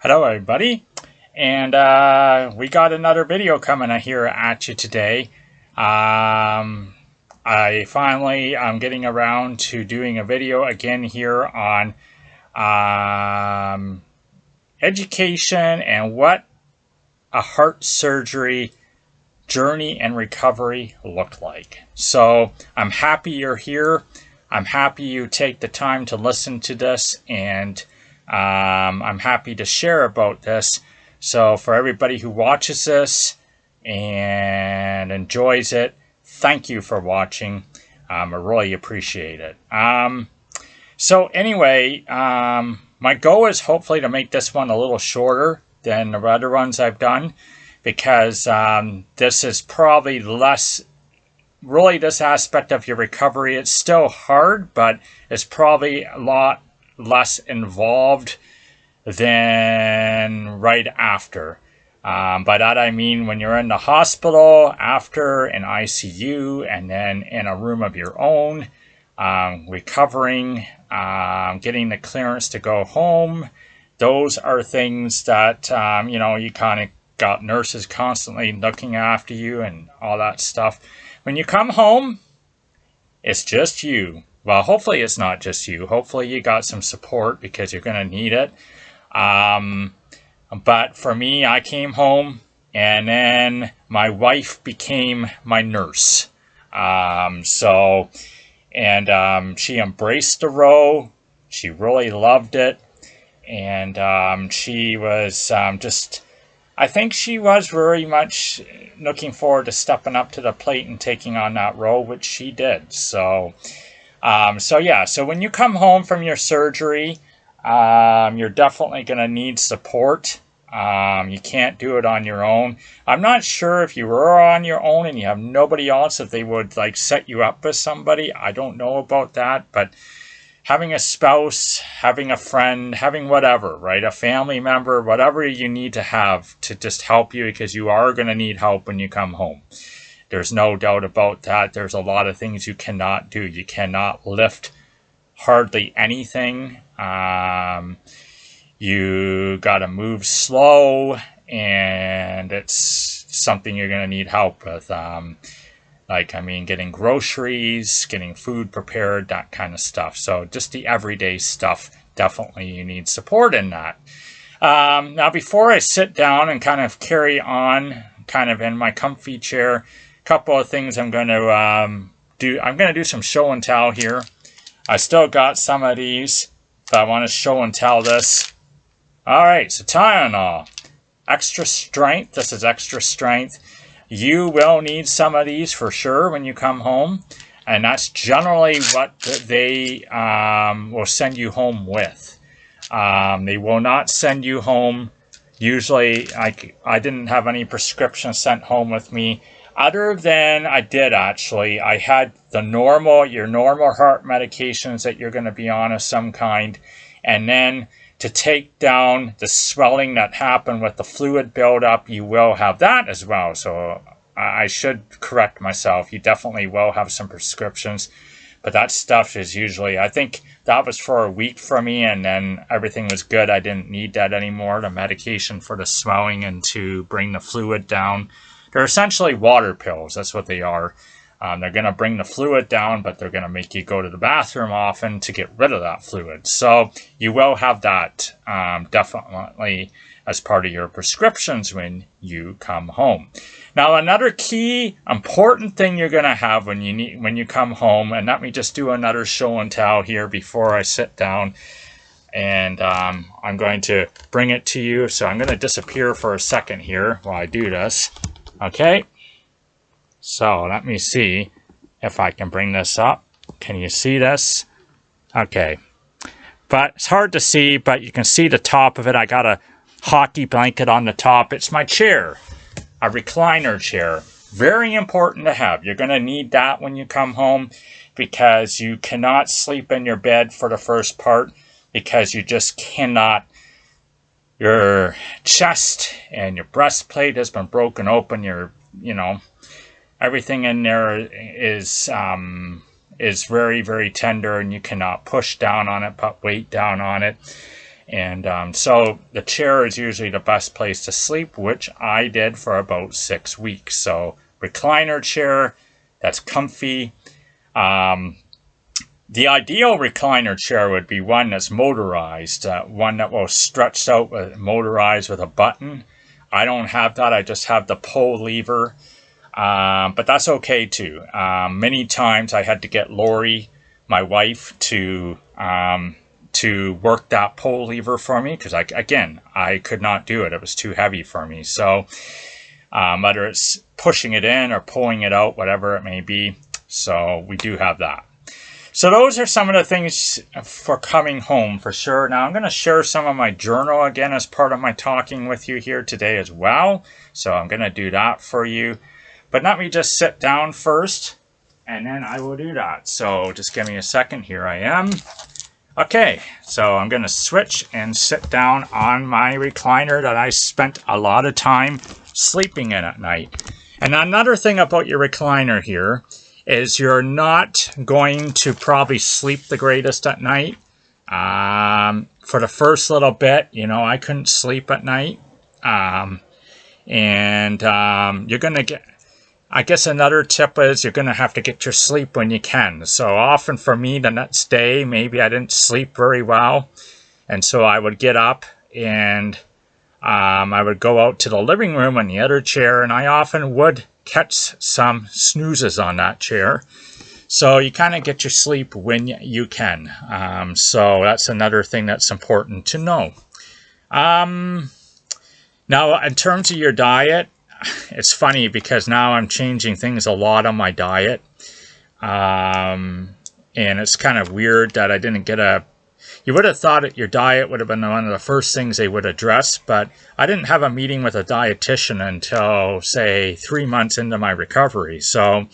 Hello everybody, and we got another video coming here at you today. I'm getting around to doing a video again here on education and what a heart surgery journey and recovery look like. So I'm happy you're here. I'm happy you take the time to listen to this, and I'm happy to share about this. So for everybody who watches this and enjoys it, thank you for watching. I really appreciate it. So anyway, my goal is hopefully to make this one a little shorter than the other ones I've done, because this is probably less, really this aspect of your recovery. It's still hard, but it's probably a lot less involved than right after. By that I mean when you're in the hospital, after an ICU, and then in a room of your own, recovering, getting the clearance to go home. Those are things that, you kind of got nurses constantly looking after you and all that stuff. When you come home, it's just you. Well, hopefully it's not just you. Hopefully you got some support, because you're going to need it. But for me, I came home, and then my wife became my nurse. She embraced the role. She really loved it. And she was I think she was very much looking forward to stepping up to the plate and taking on that role, which she did. So when you come home from your surgery, you're definitely going to need support. You can't do it on your own. I'm not sure if you were on your own and you have nobody else, if they would set you up with somebody. I don't know about that, but having a spouse, having a friend, having whatever, right? A family member, whatever you need to have to just help you, because you are going to need help when you come home. There's no doubt about that. There's a lot of things you cannot do. You cannot lift hardly anything. You got to move slow, and it's something you're going to need help with. Getting groceries, getting food prepared, that kind of stuff. So just the everyday stuff, definitely you need support in that. Now, before I sit down and kind of carry on, kind of in my comfy chair, a couple of things I'm going to do. I'm going to do some show and tell here. I still got some of these, but I want to show and tell this. All right, so Tylenol, extra strength. This is extra strength. You will need some of these for sure when you come home, and that's generally what they will send you home with. They will not send you home. Usually, I didn't have any prescriptions sent home with me, other than I did actually. I had your normal heart medications that you're going to be on of some kind, and then to take down the swelling that happened with the fluid buildup, you will have that as well. So I should correct myself. You definitely will have some prescriptions, but that stuff is usually, I think that was for a week for me, and then everything was good. I didn't need that anymore, the medication for the swelling and to bring the fluid down. They're essentially water pills. That's what they are. They're going to bring the fluid down, but they're going to make you go to the bathroom often to get rid of that fluid. So you will have that definitely as part of your prescriptions when you come home. Now, another key important thing you're going to have when you come home, and let me just do another show and tell here before I sit down, and I'm going to bring it to you. So I'm going to disappear for a second here while I do this. Okay. So let me see if I can bring this up. Can you see this? Okay. But it's hard to see, but you can see the top of it. I got a hockey blanket on the top. It's my chair, a recliner chair. Very important to have. You're going to need that when you come home, because you cannot sleep in your bed for the first part, because you just cannot. Your chest and your breastplate has been broken open. Everything in there is very, very tender, and you cannot push down on it, put weight down on it. And so the chair is usually the best place to sleep, which I did for about 6 weeks. So recliner chair that's comfy. The ideal recliner chair would be one that's motorized, one that will stretch out, motorized with a button. I don't have that. I just have the pull lever, but that's okay too. Many times I had to get Lori, my wife, to work that pull lever for me because I could not do it. It was too heavy for me. So whether it's pushing it in or pulling it out, whatever it may be. So we do have that. So those are some of the things for coming home for sure. Now I'm going to share some of my journal again as part of my talking with you here today as well. So I'm going to do that for you. But let me just sit down first and then I will do that. So just give me a second. Here I am. Okay, so I'm going to switch and sit down on my recliner that I spent a lot of time sleeping in at night. And another thing about your recliner here is you're not going to probably sleep the greatest at night. For the first little bit, I couldn't sleep at night. You're going to get, I guess another tip is you're going to have to get your sleep when you can. So often for me, the next day, maybe I didn't sleep very well. And so I would get up and I would go out to the living room on the other chair, and I often would catch some snoozes on that chair. So you kind of get your sleep when you can. So that's another thing that's important to know. Now, in terms of your diet, it's funny because now I'm changing things a lot on my diet. And it's kind of weird that I didn't get you would have thought that your diet would have been one of the first things they would address, but I didn't have a meeting with a dietitian until, say, 3 months into my recovery. So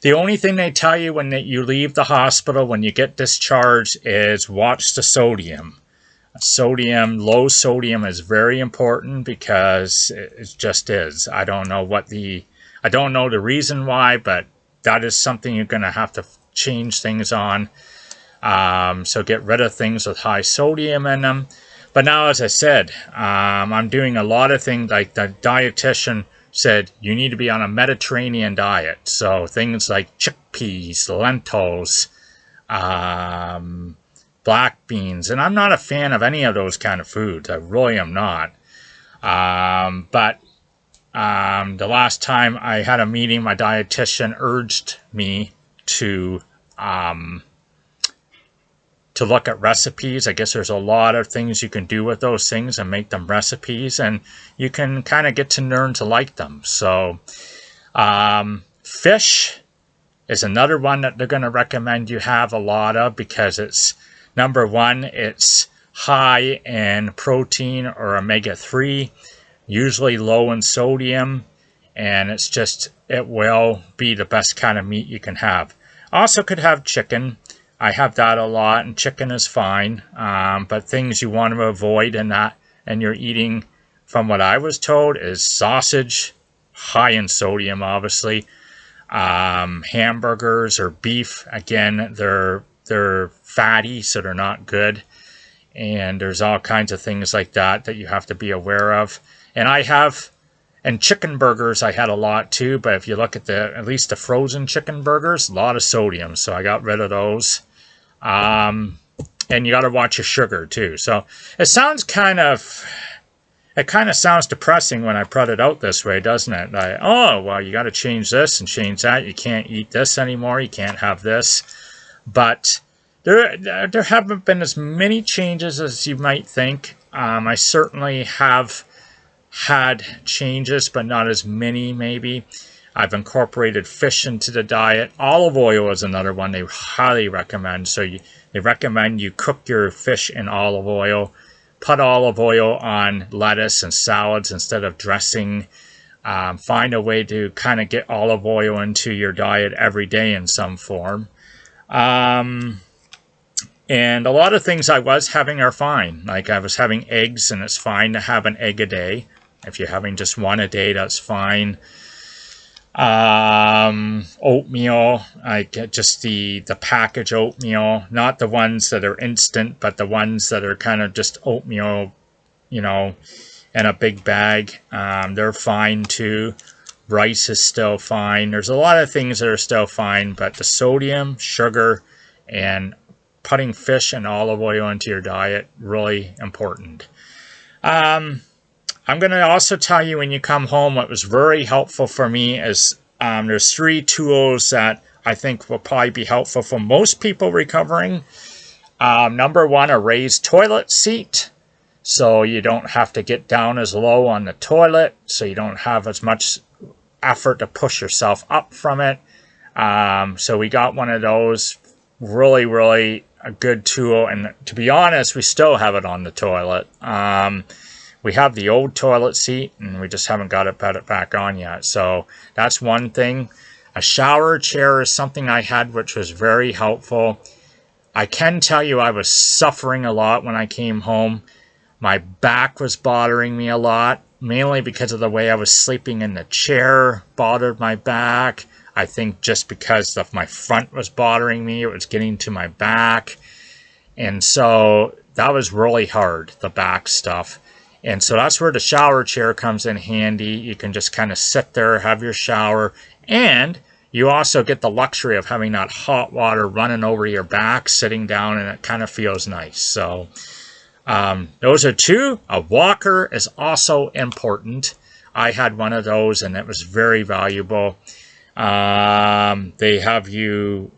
the only thing they tell you when you leave the hospital, when you get discharged, is watch the sodium. Low sodium is very important because it just is. I don't know the reason why, but that is something you're going to have to change things on. So get rid of things with high sodium in them. But now, as I said, I'm doing a lot of things like the dietitian said you need to be on a Mediterranean diet. So things like chickpeas, lentils, black beans. And I'm not a fan of any of those kind of foods. I really am not. But the last time I had a meeting, my dietitian urged me to look at recipes. I guess there's a lot of things you can do with those things and make them recipes, and you can kind of get to learn to like them. So fish is another one that they're going to recommend you have a lot of because it's, number one, it's high in protein or omega-3, usually low in sodium, and it will be the best kind of meat you can have. Also could have chicken. I have that a lot, and chicken is fine. But things you want to avoid in that, and you're eating, from what I was told, is sausage, high in sodium, obviously. Hamburgers or beef, again, they're fatty, so they're not good. And there's all kinds of things like that you have to be aware of. And chicken burgers I had a lot too, but if you look at at least the frozen chicken burgers, a lot of sodium, so I got rid of those. And you got to watch your sugar too. So it kind of sounds depressing when I put it out this way, doesn't it? Like, oh, well, you got to change this and change that. You can't eat this anymore. You can't have this. But there haven't been as many changes as you might think. I certainly have had changes, but not as many maybe. I've incorporated fish into the diet. Olive oil is another one they highly recommend. So they recommend you cook your fish in olive oil. Put olive oil on lettuce and salads instead of dressing. Find a way to kind of get olive oil into your diet every day in some form. And a lot of things I was having are fine. Like I was having eggs, and it's fine to have an egg a day. If you're having just one a day, that's fine. Oatmeal. I get just the package oatmeal, not the ones that are instant, but the ones that are kind of just oatmeal, you know, in a big bag. They're fine too. Rice is still fine. There's a lot of things that are still fine, but the sodium, sugar, and putting fish and olive oil into your diet, really important. I'm going to also tell you when you come home, what was very helpful for me is there's 3 tools that I think will probably be helpful for most people recovering. Number 1, a raised toilet seat. So you don't have to get down as low on the toilet, so you don't have as much effort to push yourself up from it. So we got one of those. Really, really a good tool. And to be honest, we still have it on the toilet. We have the old toilet seat, and we just haven't got it back on yet. So that's one thing. A shower chair is something I had, which was very helpful. I can tell you I was suffering a lot when I came home. My back was bothering me a lot, mainly because of the way I was sleeping in the chair bothered my back. I think just because of my front was bothering me, it was getting to my back. And so that was really hard, the back stuff. And so that's where the shower chair comes in handy. You can just kind of sit there, have your shower, and you also get the luxury of having that hot water running over your back, sitting down, and it kind of feels nice. So those are 2. A walker is also important. I had one of those, and it was very valuable. They have you,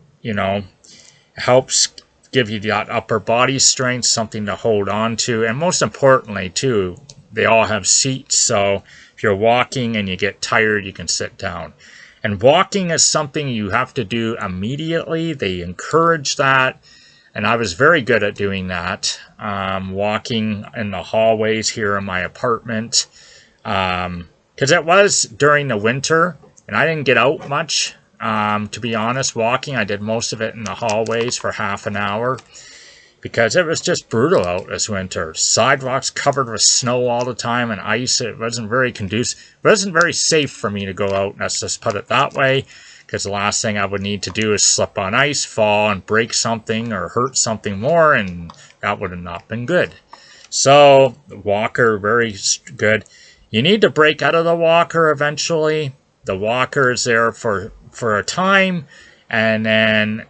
helps give you that upper body strength, something to hold on to. And most importantly, too, they all have seats. So if you're walking and you get tired, you can sit down. And walking is something you have to do immediately. They encourage that. And I was very good at doing that. Walking in the hallways here in my apartment. Because it was during the winter, and I didn't get out much. To be honest, walking, I did most of it in the hallways for half an hour because it was just brutal out this winter. Sidewalks covered with snow all the time and ice. It wasn't very conducive. It wasn't very safe for me to go out, let's just put it that way, because the last thing I would need to do is slip on ice, fall, and break something or hurt something more, and that would have not been good. So, the walker, very good. You need to break out of the walker eventually. The walker is there for a time, and then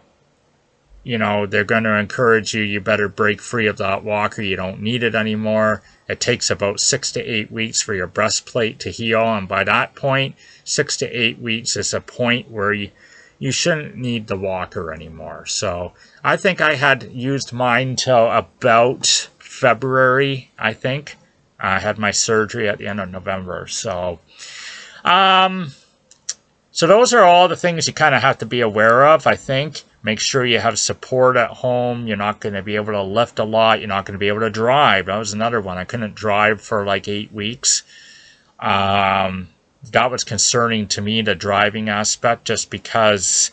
they're going to encourage you better break free of that walker. You don't need it anymore. It takes about 6 to 8 weeks for your breastplate to heal, and by that point, 6 to 8 weeks is a point where you shouldn't need the walker anymore. So I think I had used mine till about February. I think I had my surgery at the end of November. So those are all the things you kind of have to be aware of, I think. Make sure you have support at home. You're not going to be able to lift a lot. You're not going to be able to drive. That was another one. I couldn't drive for like 8 weeks. That was concerning to me, the driving aspect, just because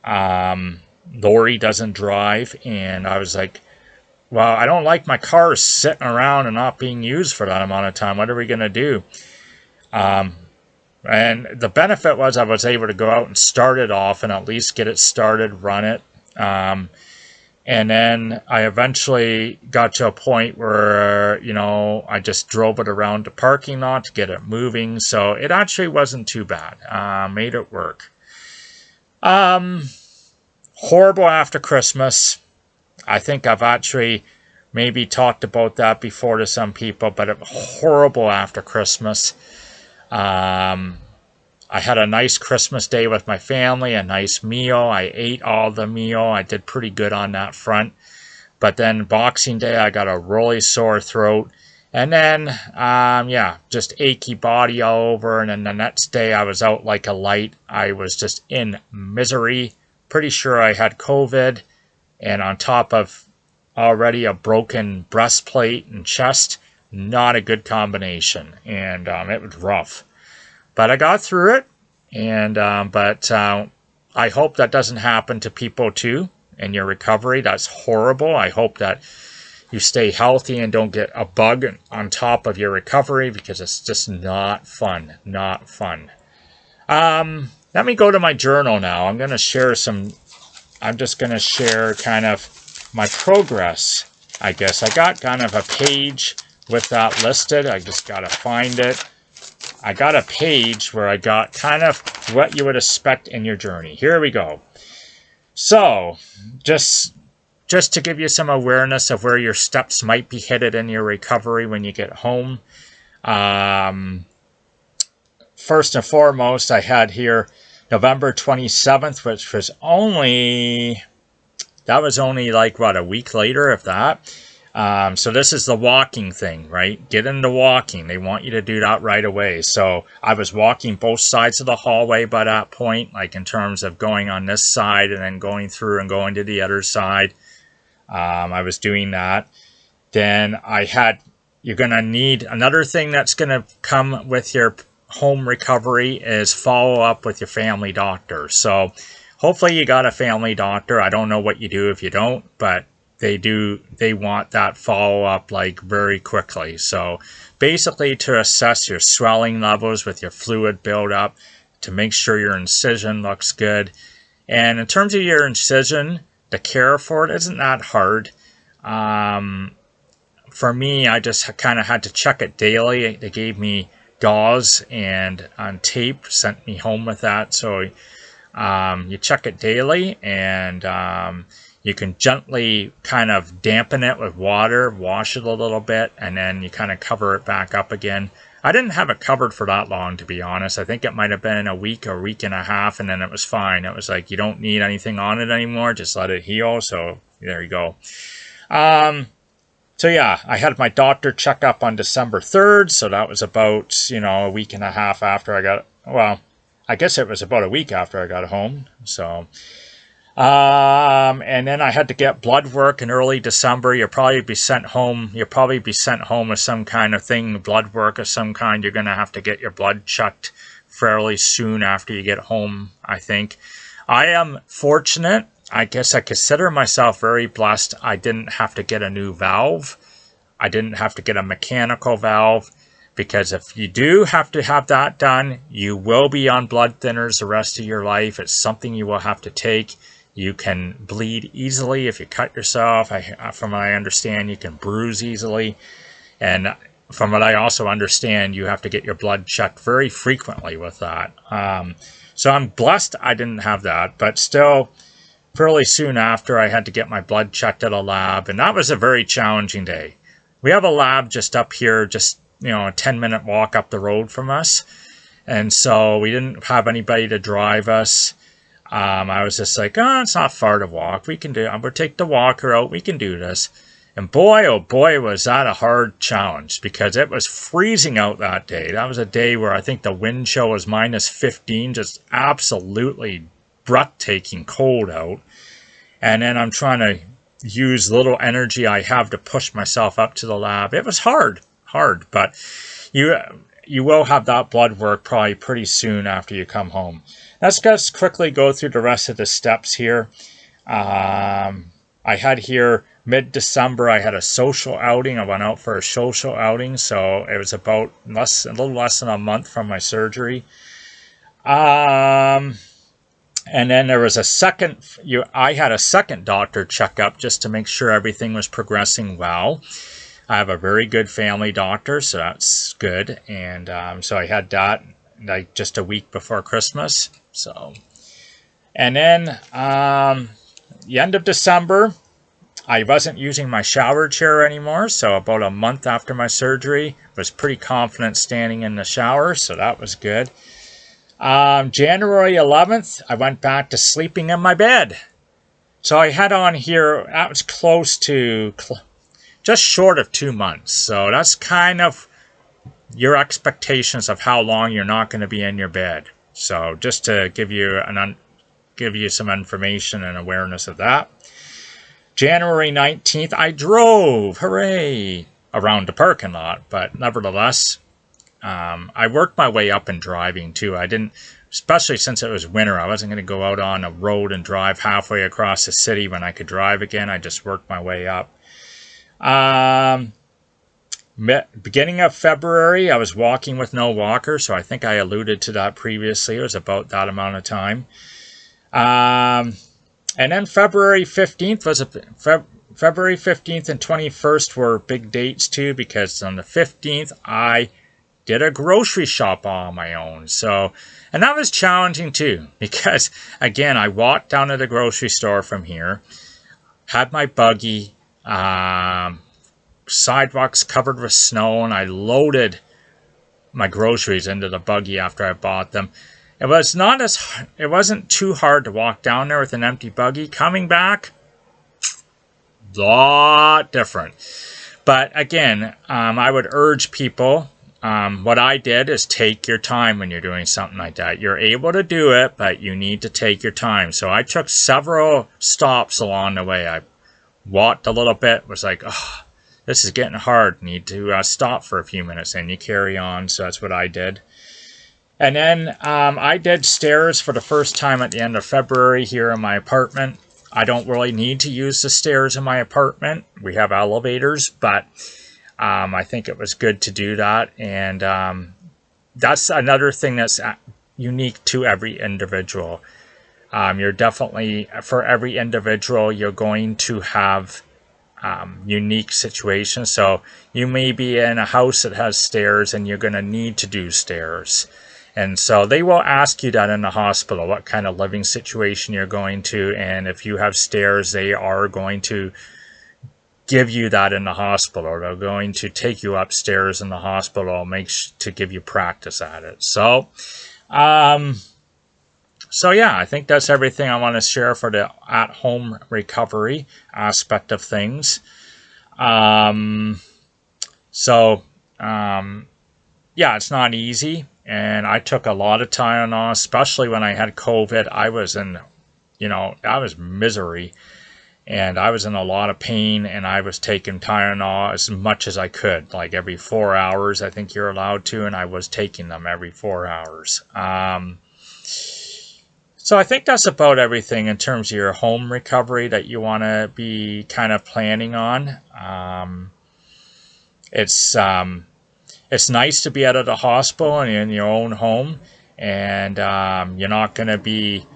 Lori doesn't drive. And I was like, well, I don't like my car sitting around and not being used for that amount of time. What are we going to do? And the benefit was I was able to go out and start it off and at least get it started, run it. And then I eventually got to a point where, I just drove it around the parking lot to get it moving. So it actually wasn't too bad. Made it work. Horrible after Christmas. I think I've actually maybe talked about that before to some people, but it was horrible after Christmas. I had a nice Christmas day with my family, a nice meal. I ate all the meal. I did pretty good on that front. But then Boxing Day, I got a really sore throat. And then, just achy body all over. And then the next day, I was out like a light. I was just in misery. Pretty sure I had COVID. And on top of already a broken breastplate and chest, not a good combination. And it was rough. But I got through it, and I hope that doesn't happen to people too in your recovery. That's horrible. I hope that you stay healthy and don't get a bug on top of your recovery, because it's just not fun. Not fun. Let me go to my journal now. I'm just going to share kind of my progress, I guess. I got kind of a page with that listed. I just got to find it. I got a page where I got kind of what you would expect in your journey. Here we go. So, just to give you some awareness of where your steps might be headed in your recovery when you get home. First and foremost, I had here November 27th, which was only like, what, a week later, if that. So this is the walking thing, right? Get into walking. They want you to do that right away. So I was walking both sides of the hallway by that point, like in terms of going on this side and then going through and going to the other side. I was doing that. Then you're going to need another thing that's going to come with your home recovery is follow up with your family doctor. So hopefully you got a family doctor. I don't know what you do if you don't, but they want that follow-up like very quickly. So basically to assess your swelling levels with your fluid buildup, to make sure your incision looks good. And in terms of your incision, the care for it isn't that hard. For me, I just kind of had to check it daily. They gave me gauze and on tape, sent me home with that. So you check it daily, and you can gently kind of dampen it with water, wash it a little bit, and then you kind of cover it back up again. I didn't have it covered for that long, to be honest. I think it might have been a week or week and a half, and then it was fine. It was like, you don't need anything on it anymore. Just let it heal. So there you go. So yeah, I had my doctor check up on December 3rd. So that was about, a week and a half after I got, well, I guess it was about a week after I got home. So, and then I had to get blood work in early December. You'll probably be sent home with some kind of thing, blood work of some kind. You're going to have to get your blood checked fairly soon after you get home, I think. I am fortunate. I guess I consider myself very blessed. I didn't have to get a new valve. I didn't have to get a mechanical valve, because if you do have to have that done, you will be on blood thinners the rest of your life. It's something you will have to take. You can bleed easily if you cut yourself. From what I understand, you can bruise easily. And from what I also understand, you have to get your blood checked very frequently with that. So I'm blessed I didn't have that, but still, fairly soon after, I had to get my blood checked at a lab, and that was a very challenging day. We have a lab just up here, just a 10-minute walk up the road from us, and so we didn't have anybody to drive us. I was just like, it's not far to walk. We can do it. We'll take the walker out. We can do this. And boy, oh boy, was that a hard challenge, because it was freezing out that day. That was a day where I think the wind chill was -15, just absolutely breathtaking cold out. And then I'm trying to use little energy I have to push myself up to the lab. It was hard, but you will have that blood work probably pretty soon after you come home. Let's just quickly go through the rest of the steps here. I had here mid-December, I had a social outing. I went out for a social outing, so it was about a little less than a month from my surgery. And then there was I had a second doctor checkup just to make sure everything was progressing well. I have a very good family doctor, so that's good. And so I had that like just a week before Christmas. So, and then the end of December, I wasn't using my shower chair anymore. So about a month after my surgery, I was pretty confident standing in the shower, so that was good. January 11th, I went back to sleeping in my bed. So I had on here, that was close to, just short of 2 months. So that's kind of your expectations of how long you're not going to be in your bed. So just to give you some information and awareness of that. January 19th, I drove, hooray, around the parking lot. But nevertheless, I worked my way up in driving too. I didn't, especially since it was winter, I wasn't going to go out on a road and drive halfway across the city when I could drive again. I just worked my way up. Beginning of February, I was walking with no walker, so I think I alluded to that previously. It was about that amount of time. And then February 15th was February 15th and 21st were big dates too, because on the 15th I did a grocery shop all on my own. So, and that was challenging too, because again, I walked down to the grocery store from here, had my buggy, sidewalks covered with snow, and I loaded my groceries into the buggy after I bought them. It wasn't too hard to walk down there with an empty buggy. Coming back, a lot different. But again, I would urge people, what I did is take your time when you're doing something like that. You're able to do it, but you need to take your time. So I took several stops along the way. I walked a little bit, was like, oh, this is getting hard. Need to stop for a few minutes, and you carry on. So that's what I did. And then I did stairs for the first time at the end of February here in my apartment. I don't really need to use the stairs in my apartment. We have elevators, but I think it was good to do that. And that's another thing that's unique to every individual. You're definitely, for every individual, you're going to have unique situations. So you may be in a house that has stairs and you're going to need to do stairs. And so they will ask you that in the hospital, what kind of living situation you're going to. And if you have stairs, they are going to give you that in the hospital. They're going to take you upstairs in the hospital to give you practice at it. So yeah, I think that's everything I want to share for the at-home recovery aspect of things. Yeah, it's not easy, and I took a lot of Tylenol, especially when I had COVID. I was misery, and I was in a lot of pain, and I was taking Tylenol as much as I could, like every 4 hours, I think you're allowed to, and I was taking them every 4 hours. So I think that's about everything in terms of your home recovery that you want to be kind of planning on. It's nice to be out of the hospital and in your own home, and you're not going to be.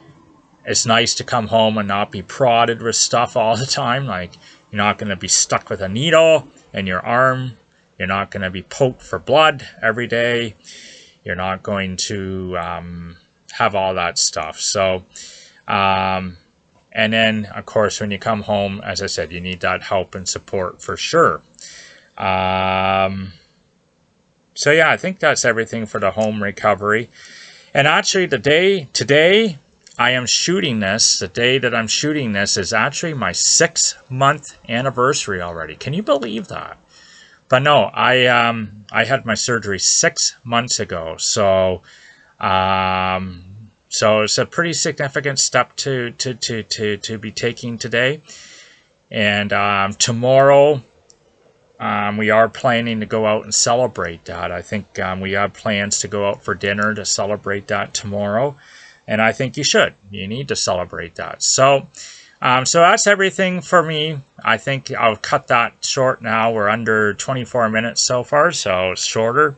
It's nice to come home and not be prodded with stuff all the time. Like, you're not going to be stuck with a needle in your arm. You're not going to be poked for blood every day. You're not going to have all that stuff. So, and then, of course, when you come home, as I said, you need that help and support for sure. So yeah, I think that's everything for the home recovery. And actually, today I am shooting this. The day that I'm shooting this is actually my 6-month anniversary already. Can you believe that? But no, I had my surgery 6 months ago. So it's a pretty significant step to be taking today. And tomorrow, we are planning to go out and celebrate that. I think we have plans to go out for dinner to celebrate that tomorrow. And I think you should. You need to celebrate that. So that's everything for me. I think I'll cut that short now. We're under 24 minutes so far, so it's shorter.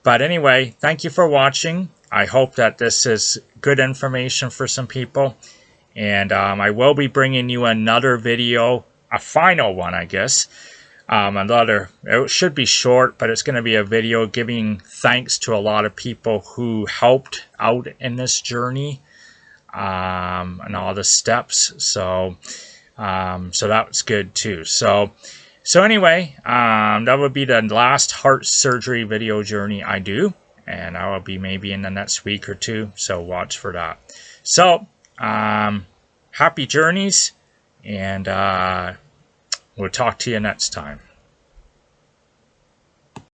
But anyway, thank you for watching. I hope that this is good information for some people. And I will be bringing you another video, a final one, I guess. It should be short, but it's going to be a video giving thanks to a lot of people who helped out in this journey, and all the steps. So that was good too. So anyway, that would be the last heart surgery video journey I do, and I will be maybe in the next week or two. So watch for that. So, happy journeys, and we'll talk to you next time.